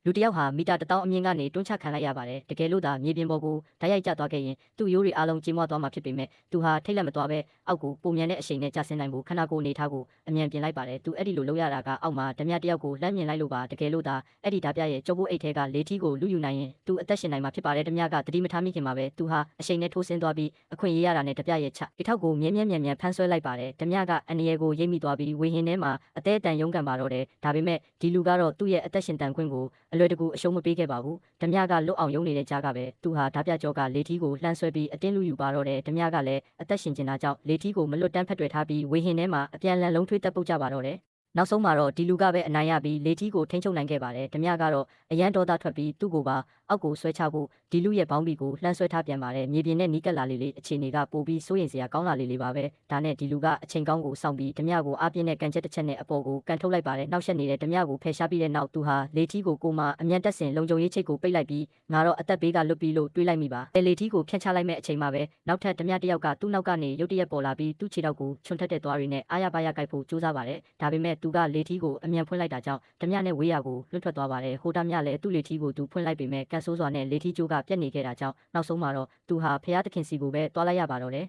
လူတယောက်ဟာမီတာ1000အမြင့်ကနေတွန်းချခံလိုက်ရပါတယ်တကယ်လို့သာမြေပြင်ပေါ်ကိုဓာတ်ရိုက်ကျသွားခဲ့ရင်သူ့ရိုးတွေအားလုံးကြေးမွသွားမှာဖြစ်ပေမဲ့သူဟာထိတ်လန့်မသွားပဲအောက်ကိုပုံမြန်တဲ့အရှိန်နဲ့ကျဆင်းနိုင်ဖို့ခန္ဓာကိုယ်အနေထားကိုအမြန်ပြင်လိုက်ပါတယ်သူအဲ့ဒီလိုလုပ်ရတာကအောက်မှာဓမြတယောက်ကိုလှမ်းမြင်လိုက်လို့ပါတကယ်လို့သာအဲ့ဒီဓာပြရဲ့ကြောပုတ်အိတ်ထဲကလေထီးကိုလူယူနိုင်ရင်သူအသက်ရှင်နိုင်မှာဖြစ်ပါတယ်ဓမြကတတိမထားမိခင်မှာပဲသူဟာအရှိန်နဲ့ထိုးဆင်းသွားပြီးအခွင့်ရေးရတာနဲ့ဓပြရဲ့ချဒီထောက်ကိုမြဲမြဲဖမ်းဆွဲလိုက်ပါတယ်ဓမြကအန်ရယ်ကိုရိပ်မိသွားပြီးဝေဟင်ထဲမှာအသေးအတန်ရုန်းကန်ပါတော့တယ်ဒါပေမဲ့ဒီလူကတော့သူ့ရဲ့အသက်ရှင်တန်ခွင့်ကိုအလွယ်တကူအရှုံးမပေးခဲ့ပါဘူးဓမြကလွတ်အောင်ယုံနေတဲ့ကြားကပဲသူဟာဓာပြကြောကလေထီးကိုလှမ်းဆွဲပြီးအတင်းလူယူပါတော့တယ်ဓမြကလည်းအသက်ရှင်နေတာကြောင့်လေထီးကိုမလွတ်တမ်းဖက်တွယ်ထားပြီးဝေဟင်ထဲမှာအပြန်လန်လုံးထွေးတက်ပုတ်ကြပါတော့တယ်နောက်ဆုံးမှာတော့ဒီလူကပဲအနိုင်ရပြီးလေထီးကိုထိန်းချုပ်နိုင်ခဲ့ပါတယ်ဓမြကတော့အရန်ဒေါသထွက်ပြီးသူ့ကိုပါအောက်ကိုဆွဲချဖို့ဒီလူရဲ့ဘောင်းဘီကိုလှမ်းဆွဲထားပြန်ပါတယ်မြေပြင်နဲ့နီးကပ်လာလေအခြေအနေကပိုပြီးစိုးရိမ်စရာကောင်းလာလေပါပဲဒါနဲ့ဒီလူကအချိန်ကောင်းကိုစောင့်ပြီးဓမြကိုအားပြင်းတဲ့ကန်ချက်တစ်ချက်နဲ့အပေါ်ကိုကန်ထုတ်လိုက်ပါတယ်နောက်ဆက်နေတဲ့ဓမြကိုဖယ်ရှားပြီးတဲ့နောက်သူဟာလေထီးကိုကိုမှအမြန်တက်ဆင်လုံခြုံရေးချိတ်ကိုပိတ်လိုက်ပြီးငါတော့အသက်ဘေးကလွတ်ပြီးလို့တွေးလိုက်မိပါလေထီးကိုဖြန့်ချလိုက်မဲ့အချိန်မှာပဲနောက်ထပ်ဓမြတစ်ယောက်ကသူ့နောက်ကနေရုတ်တရက်ပေါ်လာပြီးသူ့ခြေထောက်ကိုချွန်ထက်တဲ့သွားတွေနဲ့အာရပါရကိုက်ဖို့ကြိုးစားပါတယ်ဒါပေမဲ့သူကလေထီးကိုအမြန်ဖွင့်လိုက်တာကြောင့်ဓမြနဲ့ဝေးရကိုလွတ်ထွက်သွားပါတယ်ဟိုဓမြလည်းသူ့လေထီးကိုသူဖွင့်လိုက်ပေမဲ့ကန်ဆိုးစွာနဲ့လေထီးကျိုးကပြက်နေခဲ့တာကြောင့်နောက်ဆုံးမှာတော့သူဟာဖျားသခင်စီကိုပဲတွားလိုက်ရပါတော့တယ်